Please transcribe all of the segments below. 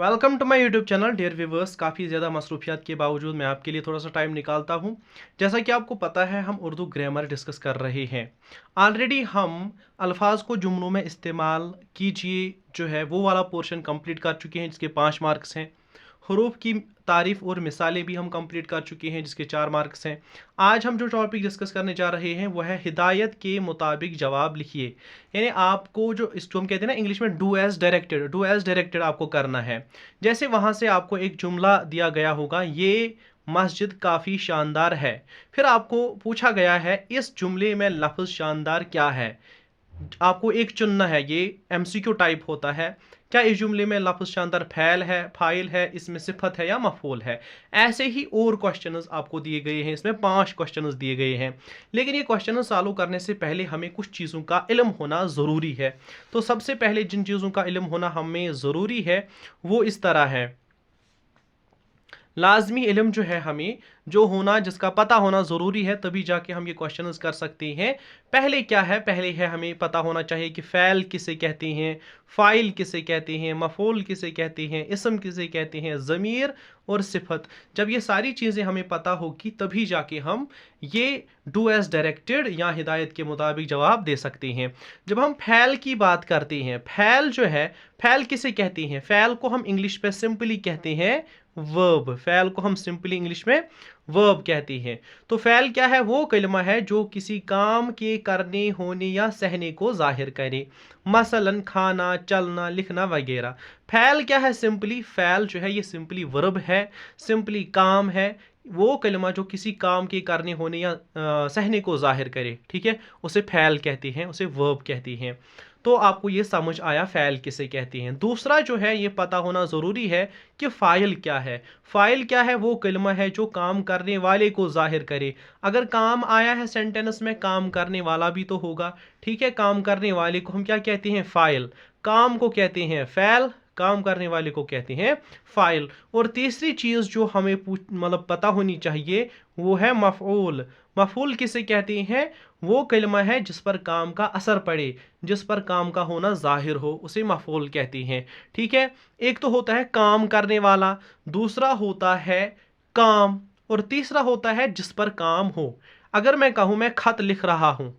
Welcome to my YouTube channel dear viewers. काफ़ी ज़्यादा मसरूफियात के बावजूद मैं आपके लिए थोड़ा सा टाइम निकालता हूं। जैसा कि आपको पता है हम उर्दू ग्रामर डिस्कस कर रहे हैं। ऑलरेडी हम अल्फाज को जुमलों में इस्तेमाल कीजिए जो है वो वाला पोर्शन कंप्लीट कर चुके हैं जिसके 5 मार्क्स हैं। हरूफ की तारीफ़ और मिसालें भी हम कंप्लीट कर चुके हैं जिसके 4 मार्क्स हैं। आज हम जो टॉपिक डिस्कस करने जा रहे हैं वह है हिदायत के मुताबिक जवाब लिखिए। यानी आपको जो हम कहते हैं ना इंग्लिश में डू एज डायरेक्टेड आपको करना है। जैसे वहाँ से आपको एक जुमला दिया गया होगा, ये मस्जिद काफ़ी शानदार है। फिर आपको पूछा गया है इस जुमले में लफ्ज़ शानदार क्या है। आपको एक चुनना है, ये एमसीक्यू टाइप होता है। क्या इस जुमले में लफ्ज़ शानदार फ़ैल है, फ़ाइल है, इसमें सिफत है या मफ़ूल है। ऐसे ही और क्वेश्चंस आपको दिए गए हैं। इसमें 5 क्वेश्चंस दिए गए हैं। लेकिन ये क्वेश्चन सॉल्व करने से पहले हमें कुछ चीज़ों का इल्म होना ज़रूरी है। तो सबसे पहले जिन चीज़ों का इल्म होना हमें ज़रूरी है वो इस तरह है। लाजमी इल्म जो है हमें जो होना जिसका पता होना ज़रूरी है, तभी जाके हम ये क्वेश्चंस कर सकते हैं। पहले क्या है, पहले है हमें पता होना चाहिए कि फ़ैल किसे कहते हैं, फ़ाइल किसे कहते हैं, मफ़ूल किसे कहते हैं, इसम किसे कहते हैं, ज़मीर और सिफत। जब ये सारी चीज़ें हमें पता होगी तभी जाके हम ये डू एज डायरेक्टेड या हिदायत के मुताबिक जवाब दे सकते हैं। जब हम फ़ैल की बात करते हैं, फ़ैल जो है, फ़ैल किसे कहते हैं, फ़ैल को हम इंग्लिश पे सिंपली कहते हैं वर्ब। फ़ैल को हम सिंपली इंग्लिश में वर्ब कहते हैं। तो फ़ैल क्या है, वो कलमा है जो किसी काम के करने, होने या सहने को जाहिर करे। मसलन खाना, चलना, लिखना वगैरह। फ़ैल क्या है, सिंपली फ़ैल जो है ये सिंपली वर्ब है, सिंपली काम है। वो कलमा जो किसी काम के करने, होने या सहने को जाहिर करे, ठीक है, उसे फ़ैल कहते हैं, उसे वर्ब कहते हैं। तो आपको ये समझ आया फ़ैल किसे कहते हैं। दूसरा जो है ये पता होना ज़रूरी है कि फ़ाइल क्या है। फ़ाइल क्या है, वो कलमा है जो काम करने वाले को जाहिर करे। अगर काम आया है सेंटेंस में, काम करने वाला भी तो होगा, ठीक है। काम करने वाले को हम क्या कहते हैं, फ़ाइल। काम को कहते हैं फ़ैल, काम करने वाले को कहते हैं फ़ाइल। और तीसरी चीज़ जो हमें मतलब पता होनी चाहिए वो है मफ़ऊल। मफ़ऊल किसे कहते हैं, वो कलमा है जिस पर काम का असर पड़े, जिस पर काम का होना जाहिर हो, उसे मफ़ऊल कहते हैं, ठीक है। एक तो होता है काम करने वाला, दूसरा होता है काम, और तीसरा होता है जिस पर काम हो। अगर मैं कहूँ मैं खत लिख रहा हूँ,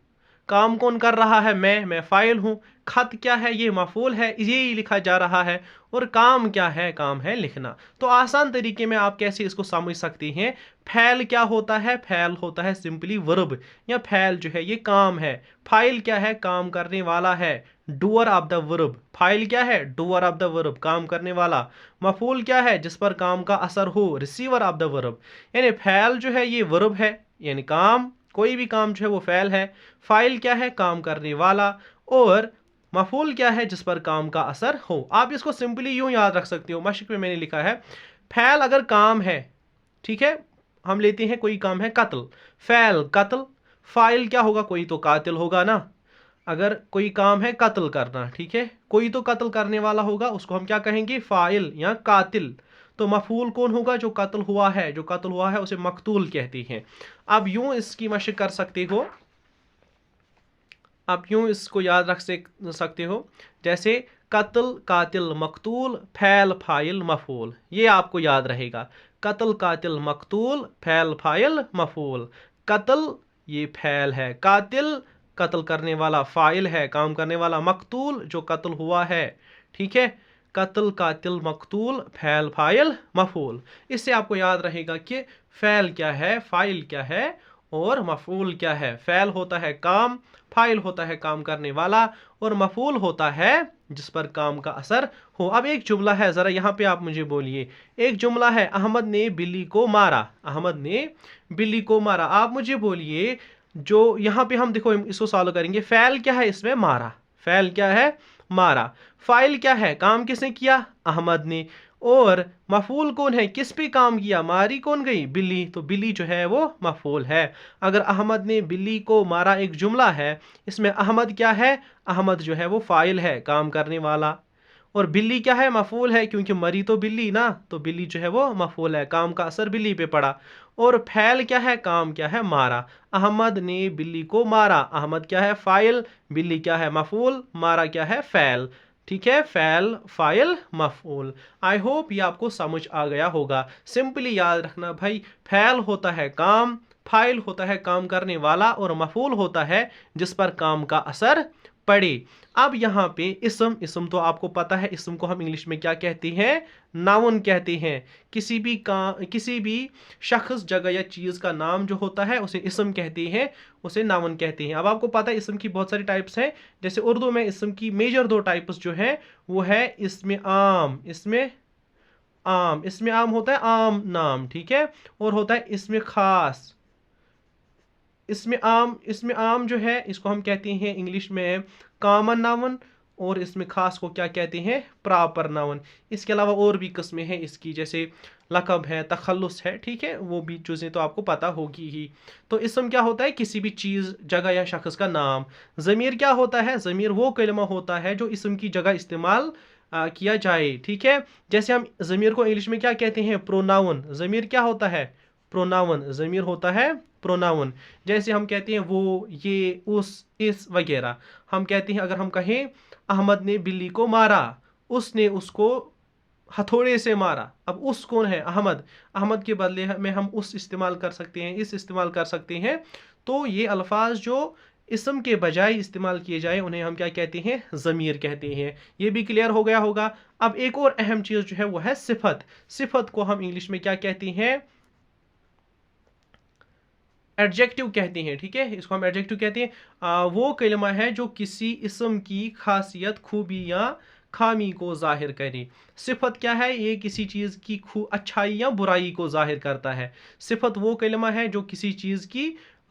काम कौन कर रहा है, मैं फ़ाइल हूँ। खत क्या है, ये मफ़ऊल है, ये ही लिखा जा रहा है। और काम क्या है, काम है लिखना। तो आसान तरीके में आप कैसे इसको समझ सकते हैं। फ़ैल क्या होता है, फ़ैल होता है सिंपली वर्ब, या फ़ैल जो है ये काम है। फ़ाइल क्या है, काम करने वाला है, doer of the verb. File क्या है, डूअर ऑफ द वर्ब, काम करने वाला। मफ़ऊल क्या है, जिस पर काम का असर हो, रिसीवर ऑफ द वर्ब। यानी फ़ैल जो है ये वर्ब है, यानी काम, कोई भी काम जो है वो फ़ैल है। फ़ाइल क्या है, काम करने वाला। और मफ़ऊल क्या है, जिस पर काम का असर हो। आप इसको सिंपली यूं याद रख सकते हो, मशक में मैंने लिखा है फ़ैल अगर काम है, ठीक है, हम लेते हैं कोई काम है कत्ल, फ़ैल कत्ल। फ़ाइल क्या होगा, कोई तो कातिल होगा ना। अगर कोई काम है कत्ल करना, ठीक है, कोई तो कत्ल करने वाला होगा, उसको हम क्या कहेंगे, फ़ाइल या कातिल। तो मफ़ऊल कौन होगा, जो कत्ल हुआ है, जो कत्ल हुआ है उसे मकतूल कहते हैं। अब यूं इसकी मशक कर सकते हो, आप यूं इसको याद रख सकते हो, जैसे कत्ल, कातिल, मकतूल, फ़ैल, फ़ाइल, मफ़ऊल। ये आपको याद रहेगा। कत्ल, कातिल, मकतूल, फ़ैल, फ़ाइल, मफ़ऊल। कत्ल ये फ़ैल है, कातिल कत्ल करने वाला, फ़ाइल है काम करने वाला, मकतूल जो कत्ल हुआ है, ठीक है। कत्ल, कातिल, मकतूल, फ़ैल, फ़ाइल, मफ़ऊल। इससे आपको याद रहेगा कि फ़ैल क्या है, फ़ाइल क्या है और मफ़ऊल क्या है। फ़ैल होता है काम, फ़ाइल होता है काम करने वाला, और मफ़ऊल होता है जिस पर काम का असर हो। अब एक जुमला है, ज़रा यहाँ पे आप मुझे बोलिए। एक जुमला है, अहमद ने बिल्ली को मारा। अहमद ने बिल्ली को मारा। आप मुझे बोलिए, जो यहाँ पे हम देखो इसको सॉल्व करेंगे। फ़ैल क्या है इसमें, मारा। फ़ैल क्या है, मारा। फ़ाइल क्या है, काम किसने किया, अहमद ने। और मफ़ऊल कौन है, किस पे काम किया, मारी कौन गई, बिल्ली। तो बिल्ली जो है वो मफ़ऊल है। अगर अहमद ने बिल्ली को मारा एक जुमला है, इसमें अहमद क्या है, अहमद जो है वो फ़ाइल है काम करने वाला, और बिल्ली क्या है, मफ़ऊल है, क्योंकि मरी तो बिल्ली ना, तो बिल्ली जो है वो मफ़ऊल है, काम का असर बिल्ली पे पड़ा। और फ़ैल क्या है, काम क्या है, मारा। अहमद ने बिल्ली को मारा। अहमद क्या है, फ़ाइल, बिल्ली क्या है, मफ़ऊल, मारा क्या है, फ़ैल, ठीक है, फैल फाइल मफूल। आई होप ये आपको समझ आ गया होगा। सिंपली याद रखना भाई, फैल होता है काम, फाइल होता है काम करने वाला, और मफूल होता है जिस पर काम का असर पड़े। अब यहाँ पे इसम, इसम तो आपको पता है, इसम को हम इंग्लिश में क्या कहते हैं? नाउन कहते हैं। किसी भी शख्स, जगह या चीज का नाम जो होता है उसे इसम कहते हैं, उसे नाउन कहते हैं। अब आपको पता है इसम की बहुत सारी टाइप्स हैं। जैसे उर्दू में इसम की मेजर दो टाइप्स जो है वो है इसमें आम, इसमें आम होता है आम नाम, ठीक है, और होता है इसमें खास। इसमें आम जो है इसको हम कहते हैं इंग्लिश में कॉमन नाउन, और इसमें खास को क्या कहते हैं? Proper noun. इसके अलावा और भी किस्में हैं इसकी, जैसे लक़ब है, तखल्लुस है, ठीक है, वो भी चीज़ें तो आपको पता होगी ही। तो इसम क्या होता है? किसी भी चीज़, जगह या शख्स का नाम। ज़मीर क्या होता है? ज़मीर वो कलिमा होता है जो इसम की जगह इस्तेमाल किया जाए, ठीक है। जैसे हम ज़मीर को इंग्लिश में क्या कहते हैं? प्रोनाउन। ज़मीर क्या होता है? प्रोनाउन। ज़मीर होता है प्रोनाउन। जैसे हम कहते हैं वो, ये, उस, इस वगैरह। हम कहते हैं, अगर हम कहें अहमद ने बिल्ली को मारा, उसने उसको हथौड़े से मारा। अब उस कौन है? अहमद। अहमद के बदले में हम उस इस्तेमाल कर सकते हैं, इस इस्तेमाल कर सकते हैं। तो ये अल्फाज जो इसम के बजाय इस्तेमाल किए जाए उन्हें हम क्या कहते हैं? ज़मीर कहते हैं। ये भी क्लियर हो गया होगा। अब एक और अहम चीज़ जो है वो है सिफत। सिफत को हम इंग्लिश में क्या कहते हैं? एडजेक्टिव कहते हैं, ठीक है, इसको हम एडजेक्टिव कहते हैं। वो कलिमा है जो किसी इसम की खासियत, खूबी या खामी को जाहिर करे। सिफत क्या है? ये किसी चीज़ की अच्छाई या बुराई को जाहिर करता है। सिफत वो कलिमा है जो किसी चीज़ की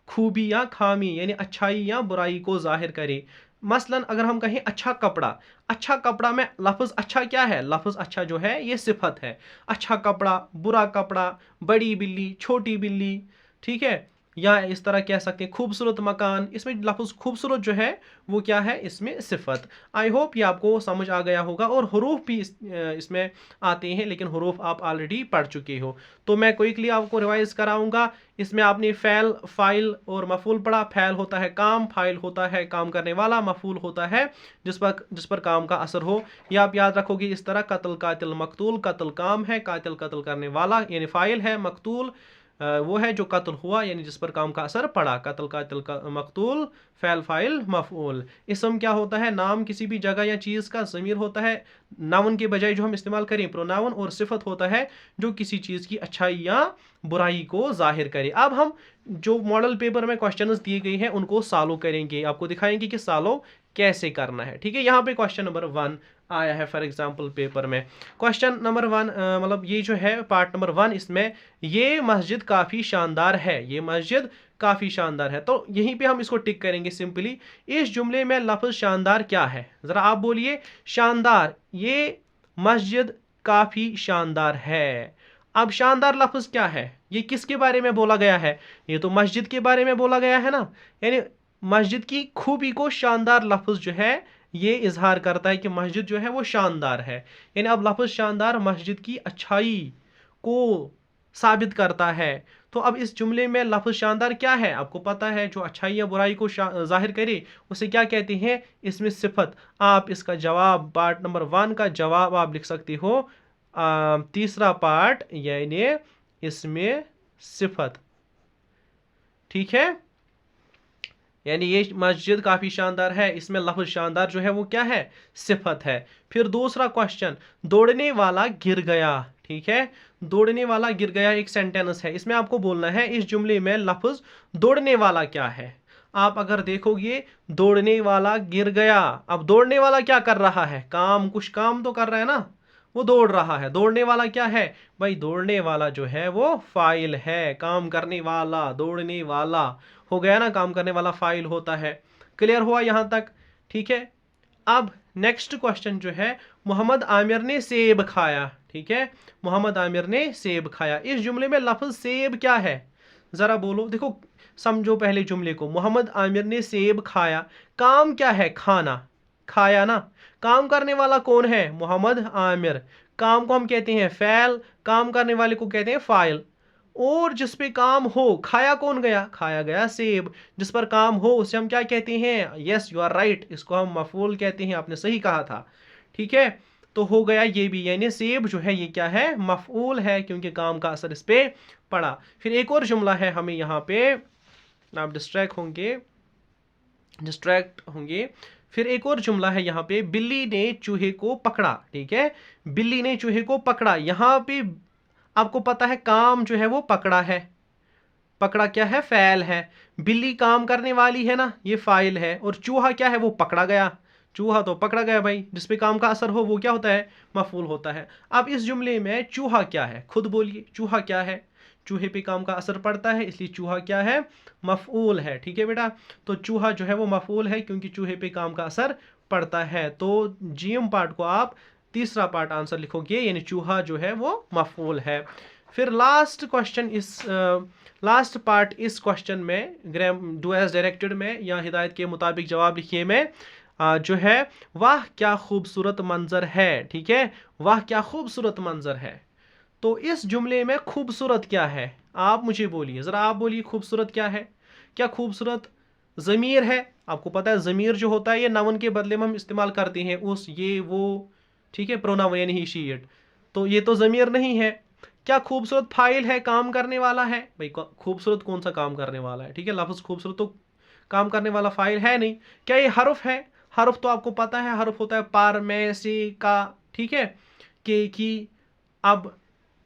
खूबी या खामी, यानी अच्छाई या बुराई को जाहिर करे। मसलन अगर हम कहें अच्छा कपड़ा, अच्छा कपड़ा में लफ्ज़ अच्छा क्या है? लफ्ज़ अच्छा जो है ये सिफत है। अच्छा कपड़ा, बुरा कपड़ा, बड़ी बिल्ली, छोटी बिल्ली, ठीक है, या इस तरह कह सकते हैं खूबसूरत मकान। इसमें लफ्ज़ खूबसूरत जो है वो क्या है? इसमें सिफत। आई होप ये आपको समझ आ गया होगा। और हरूफ भी इसमें आते हैं, लेकिन हरूफ आप ऑलरेडी पढ़ चुके हो, तो मैं क्विकली आपको रिवाइज कराऊंगा। इसमें आपने फ़ैल, फ़ाइल और मफूल पढ़ा। फ़ैल होता है काम, फ़ाइल होता है काम करने वाला, मफूल होता है जिस पर काम का असर हो। ये आप याद रखोगे इस तरह, कत्ल, कातिल, मकतूल। कत्ल काम है, कातिल कत्ल करने वाला यानी फ़ाइल है, मकतूल वो है जो कत्ल हुआ यानी जिस पर काम का असर पड़ा। कत्ल, कातिल, मकतूल, फ़ैल, फ़ाइल, मफ़ऊल। इसम क्या होता है? नाम किसी भी जगह या चीज़ का। ज़मीर होता है नाउन के बजाय जो हम इस्तेमाल करें प्रोनाउन। और सिफत होता है जो किसी चीज़ की अच्छाई या बुराई को जाहिर करे। अब हम जो मॉडल पेपर में क्वेश्चंस दिए गए हैं उनको सॉल्व करेंगे, आपको दिखाएंगे कि सॉल्व कैसे करना है, ठीक है। यहाँ पे क्वेश्चन नंबर 1 आया है फॉर एग्जांपल पेपर में। क्वेश्चन नंबर 1 मतलब ये जो है पार्ट नंबर 1, इसमें ये मस्जिद काफ़ी शानदार है, ये मस्जिद काफ़ी शानदार है। तो यहीं पे हम इसको टिक करेंगे सिंपली। इस जुमले में लफ्ज़ शानदार क्या है? ज़रा आप बोलिए। शानदार, ये मस्जिद काफ़ी शानदार है। अब शानदार लफ्ज़ क्या है? ये किसके बारे में बोला गया है? ये तो मस्जिद के बारे में बोला गया है ना, यानी मस्जिद की खूबी को शानदार लफ्ज़ जो है ये इजहार करता है कि मस्जिद जो है वो शानदार है। यानी अब लफ्ज़ शानदार मस्जिद की अच्छाई को साबित करता है। तो अब इस जुमले में लफ्ज़ शानदार क्या है? आपको पता है, जो अच्छाई या बुराई को जाहिर करे उसे क्या कहते हैं? इसमें सिफत। आप इसका जवाब, पार्ट नंबर 1 का जवाब आप लिख सकते हो तीसरा पार्ट, यानी इसमें सिफत, ठीक है। यानी ये मस्जिद काफ़ी शानदार है, इसमें लफ्ज़ शानदार जो है वो क्या है? सिफत है। फिर दूसरा क्वेश्चन, दौड़ने वाला गिर गया, ठीक है। दौड़ने वाला गिर गया एक सेंटेंस है, इसमें आपको बोलना है इस जुमले में लफ्ज़ दौड़ने वाला क्या है। आप अगर देखोगे दौड़ने वाला गिर गया, अब दौड़ने वाला क्या कर रहा है? काम, कुछ काम तो कर रहा है ना, वो दौड़ रहा है। दौड़ने वाला क्या है भाई? दौड़ने वाला जो है वो फाइल है, काम करने वाला, दौड़ने वाला हो गया ना, काम करने वाला फाइल होता है। क्लियर हुआ यहाँ तक? ठीक है। अब नेक्स्ट क्वेश्चन जो है, मोहम्मद आमिर ने सेब खाया, ठीक है, मोहम्मद आमिर ने सेब खाया। इस जुमले में लफ्ज़ सेब क्या है? ज़रा बोलो। देखो, समझो पहले जुमले को। मोहम्मद आमिर ने सेब खाया, काम क्या है? खाना, खाया ना। काम करने वाला कौन है? मोहम्मद आमिर। काम को हम कहते हैं फ़ैल, काम करने वाले को कहते हैं फ़ाइल। और जिस पे काम हो, खाया कौन गया? खाया गया सेब। जिस पर काम हो उसे हम क्या कहते हैं? यस, यू आर राइट, इसको हम मफूल कहते हैं, आपने सही कहा था, ठीक है, तो हो गया ये भी, यानी सेब जो है ये क्या है, मफऊल है, क्योंकि काम का असर इस पे पड़ा। फिर एक और जुमला है हमें यहाँ पे, आप डिस्ट्रैक्ट होंगे। फिर एक और जुमला है यहाँ पे, बिल्ली ने चूहे को पकड़ा। ठीक है, बिल्ली ने चूहे को पकड़ा, यहाँ पे आपको पता है काम जो है वो पकड़ा है, पकड़ा क्या है, फैल है। बिल्ली काम करने वाली है ना, ये फाइल है, और चूहा क्या है, वो पकड़ा गया। चूहा तो पकड़ा गया भाई, जिसपे काम का असर हो वो क्या होता है, मफूल होता है। अब इस जुमले में चूहा क्या है, खुद बोलिए, चूहा क्या है, चूहे पे काम का असर पड़ता है, इसलिए चूहा क्या है, मफऊल है। ठीक है बेटा, तो चूहा जो है वो मफऊल है, क्योंकि चूहे पे काम का असर पड़ता है। तो जीएम पार्ट को आप तीसरा पार्ट आंसर लिखोगे, यानी चूहा जो है वो मफऊल है। फिर लास्ट पार्ट इस क्वेश्चन में, डू एज डायरेक्टेड में या हिदायत के मुताबिक जवाब लिखिए में, जो है, वाह क्या खूबसूरत मंजर है। ठीक है, वाह क्या खूबसूरत मंजर है। तो इस जुमले में खूबसूरत क्या है, आप मुझे बोलिए, ज़रा आप बोलिए खूबसूरत क्या है। क्या खूबसूरत ज़मीर है, आपको पता है ज़मीर जो होता है ये नाउन के बदले में हम इस्तेमाल करते हैं, उस, ये, वो। ठीक है, प्रोनाउन यानी ही, शी, इट, तो ये तो ज़मीर नहीं है। क्या खूबसूरत फाइल है, काम करने वाला है भाई, खूबसूरत कौन सा काम करने वाला है। ठीक है, लफ्ज़ खूबसूरत तो काम करने वाला फाइल है नहीं। क्या ये हर्फ है, हर्फ तो आपको पता है, हर्फ होता है पार, में, से, का। ठीक है, के, की। अब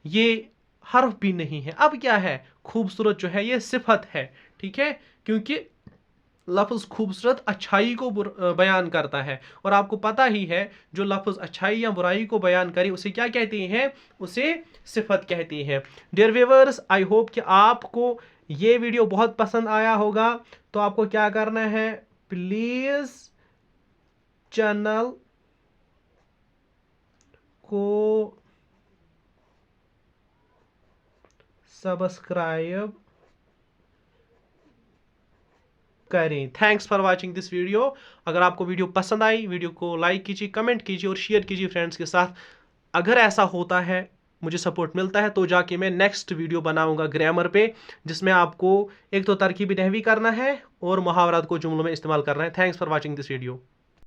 ये हर्फ भी नहीं है, अब क्या है, खूबसूरत जो है ये सिफत है। ठीक है, क्योंकि लफ्ज़ खूबसूरत अच्छाई को बयान करता है, और आपको पता ही है जो लफ्ज़ अच्छाई या बुराई को बयान करे उसे क्या कहते हैं, उसे सिफत कहती है। डियर व्यूअर्स, आई होप कि आपको ये वीडियो बहुत पसंद आया होगा। तो आपको क्या करना है, प्लीज़ चैनल को सब्सक्राइब करें। Thanks for watching this video. अगर आपको वीडियो पसंद आई, वीडियो को लाइक कीजिए, कमेंट कीजिए और शेयर कीजिए फ्रेंड्स के साथ। अगर ऐसा होता है, मुझे सपोर्ट मिलता है, तो जाके मैं नेक्स्ट वीडियो बनाऊंगा ग्रामर पे, जिसमें आपको एक तो तरकीबी नहवी करना है और मुहावरात को जुमलों में इस्तेमाल करना है। Thanks for watching this video.